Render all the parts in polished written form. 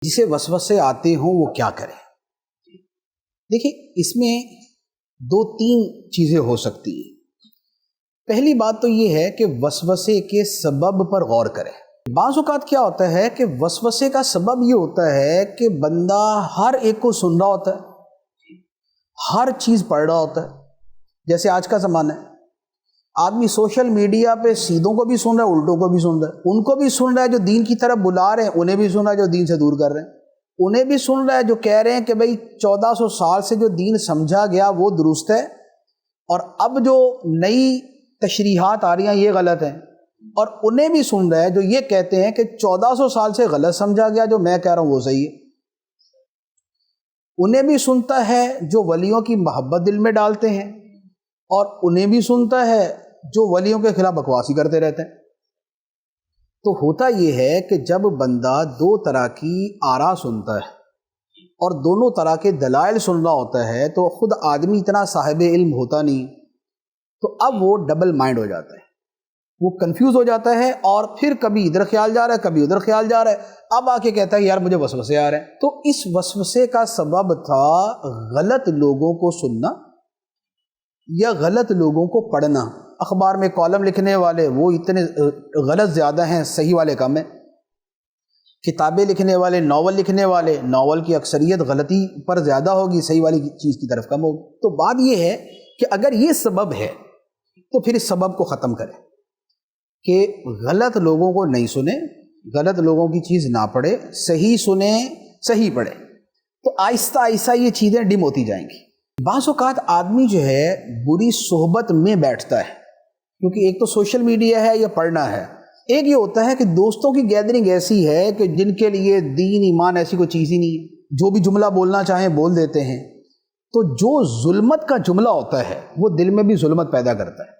جسے وسوسے آتے ہوں وہ کیا کرے؟ دیکھیں، اس میں دو تین چیزیں ہو سکتی ہیں۔ پہلی بات تو یہ ہے کہ وسوسے کے سبب پر غور کرے۔ بعض اوقات کیا ہوتا ہے کہ وسوسے کا سبب یہ ہوتا ہے کہ بندہ ہر ایک کو سن رہا ہوتا ہے، ہر چیز پڑھ رہا ہوتا ہے۔ جیسے آج کا زمانہ ہے، آدمی سوشل میڈیا پہ سیدھوں کو بھی سن رہا ہے، الٹوں کو بھی سن رہا ہے، ان کو بھی سن رہا ہے جو دین کی طرف بلا رہے ہیں، انہیں بھی سن رہا ہے جو دین سے دور کر رہے ہیں، انہیں بھی سن رہا ہے جو کہہ رہے ہیں کہ بھئی 1400 سال سے جو دین سمجھا گیا وہ درست ہے، اور اب جو نئی تشریحات آ رہی ہیں یہ غلط ہیں، اور انہیں بھی سن رہا ہے جو یہ کہتے ہیں کہ 1400 سال سے غلط سمجھا گیا، جو میں کہہ رہا ہوں وہ صحیح ہے۔ انہیں بھی سنتا ہے جو ولیوں کی محبت دل میں ڈالتے ہیں، اور انہیں بھی سنتا ہے جو ولیوں کے خلاف بکواسی کرتے رہتے ہیں۔ تو ہوتا یہ ہے کہ جب بندہ دو طرح کی آراء سنتا ہے اور دونوں طرح کے دلائل سن رہا ہوتا ہے تو خود آدمی اتنا صاحب علم ہوتا نہیں، تو اب وہ ڈبل مائنڈ ہو جاتا ہے، وہ کنفیوز ہو جاتا ہے، اور پھر کبھی ادھر خیال جا رہا ہے کبھی ادھر خیال جا رہا ہے، اب آ کے کہتا ہے یار مجھے وسوسے آ رہے ہیں۔ تو اس وسوسے کا سبب تھا غلط لوگوں کو سننا یا غلط لوگوں کو پڑھنا۔ اخبار میں کالم لکھنے والے وہ اتنے غلط زیادہ ہیں، صحیح والے کم ہیں۔ کتابیں لکھنے والے، ناول لکھنے والے، ناول کی اکثریت غلطی پر زیادہ ہوگی، صحیح والی چیز کی طرف کم ہوگی۔ تو بات یہ ہے کہ اگر یہ سبب ہے تو پھر اس سبب کو ختم کریں کہ غلط لوگوں کو نہیں سنیں، غلط لوگوں کی چیز نہ پڑھے، صحیح سنیں، صحیح پڑھے، تو آہستہ آہستہ یہ چیزیں ڈم ہوتی جائیں گی۔ بعض اوقات آدمی جو ہے بری صحبت میں بیٹھتا ہے، کیونکہ ایک تو سوشل میڈیا ہے یا پڑھنا ہے، ایک یہ ہوتا ہے کہ دوستوں کی گیدرنگ ایسی ہے کہ جن کے لیے دین ایمان ایسی کوئی چیز ہی نہیں ہے، جو بھی جملہ بولنا چاہیں بول دیتے ہیں، تو جو ظلمت کا جملہ ہوتا ہے وہ دل میں بھی ظلمت پیدا کرتا ہے،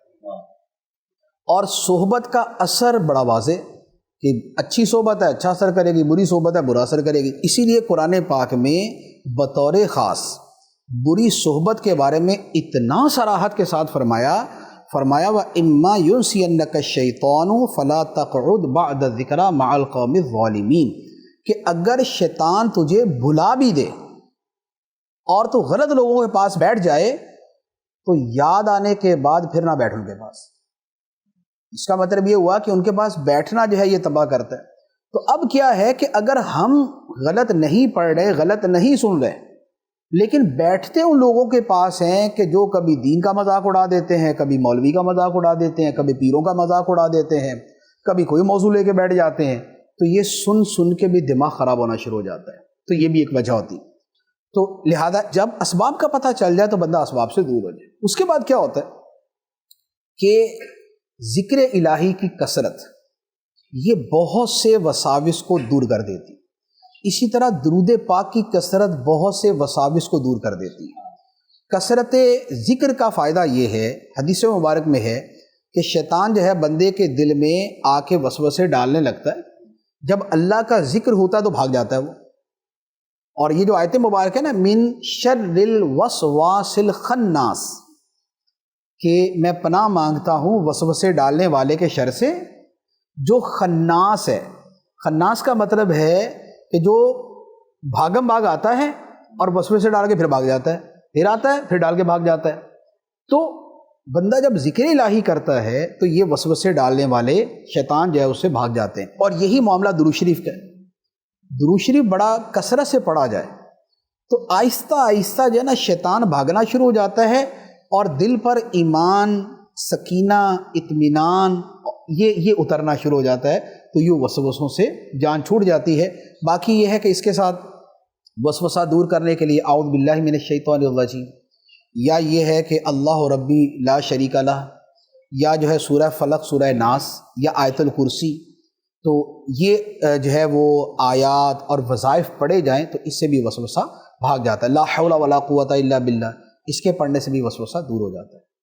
اور صحبت کا اثر بڑا واضح کہ اچھی صحبت ہے اچھا اثر کرے گی، بری صحبت ہے برا اثر کرے گی۔ اسی لیے قرآن پاک میں بطور خاص بری صحبت کے بارے میں اتنا صراحت کے ساتھ فرمایا وَإِمَّا يُنْسِيَنَّكَ الشَّيْطَانُ فَلَا تَقْعُدْ بَعْدَ الذِّكْرَىٰ مَعَ الْقَوْمِ الظَّالِمِينَ، کہ اگر شیطان تجھے بھلا بھی دے اور تو غلط لوگوں کے پاس بیٹھ جائے تو یاد آنے کے بعد پھر نہ بیٹھ ان کے پاس۔ اس کا مطلب یہ ہوا کہ ان کے پاس بیٹھنا جو ہے یہ تباہ کرتا ہے۔ تو اب کیا ہے کہ اگر ہم غلط نہیں پڑھ رہے، غلط نہیں سن رہے، لیکن بیٹھتے ان لوگوں کے پاس ہیں کہ جو کبھی دین کا مذاق اڑا دیتے ہیں، کبھی مولوی کا مذاق اڑا دیتے ہیں، کبھی پیروں کا مذاق اڑا دیتے ہیں، کبھی کوئی موضوع لے کے بیٹھ جاتے ہیں، تو یہ سن سن کے بھی دماغ خراب ہونا شروع ہو جاتا ہے۔ تو یہ بھی ایک وجہ ہوتی ہے۔ تو لہذا جب اسباب کا پتہ چل جائے تو بندہ اسباب سے دور ہو جائے۔ اس کے بعد کیا ہوتا ہے کہ ذکر الہی کی کثرت یہ بہت سے وساوس کو دور کر دیتی، اسی طرح درود پاک کی کثرت بہت سے وساوس کو دور کر دیتی ہے۔ کثرت ذکر کا فائدہ یہ ہے، حدیث مبارک میں ہے کہ شیطان جو ہے بندے کے دل میں آ کے وسوسے ڈالنے لگتا ہے، جب اللہ کا ذکر ہوتا ہے تو بھاگ جاتا ہے وہ۔ اور یہ جو آیت مبارک ہے نا، من شر الوسواس الخناس، کہ میں پناہ مانگتا ہوں وسوسے ڈالنے والے کے شر سے جو خناس ہے۔ خناس کا مطلب ہے کہ جو بھاگم بھاگ آتا ہے اور وسوسے ڈال کے پھر بھاگ جاتا ہے، پھر آتا ہے پھر ڈال کے بھاگ جاتا ہے۔ تو بندہ جب ذکر الہی کرتا ہے تو یہ وسوسے ڈالنے والے شیطان جو ہے اس سے بھاگ جاتے ہیں۔ اور یہی معاملہ درود شریف کا ہے۔ درود شریف بڑا کثرت سے پڑھا جائے تو آہستہ آہستہ جو ہے نا شیطان بھاگنا شروع ہو جاتا ہے، اور دل پر ایمان، سکینہ، اطمینان یہ اترنا شروع ہو جاتا ہے، تو یہ وسوسوں سے جان چھوٹ جاتی ہے۔ باقی یہ ہے کہ اس کے ساتھ وسوسہ دور کرنے کے لیے اعوذ باللہ من الشیطان الرجیم، یا یہ ہے کہ اللہ ربی لا شریک لہ، یا جو ہے سورہ فلق، سورہ ناس، یا آیت الکرسی، تو یہ جو ہے وہ آیات اور وظائف پڑھے جائیں تو اس سے بھی وسوسہ بھاگ جاتا ہے۔ لا حول ولا قوت الا باللہ، اس کے پڑھنے سے بھی وسوسہ دور ہو جاتا ہے۔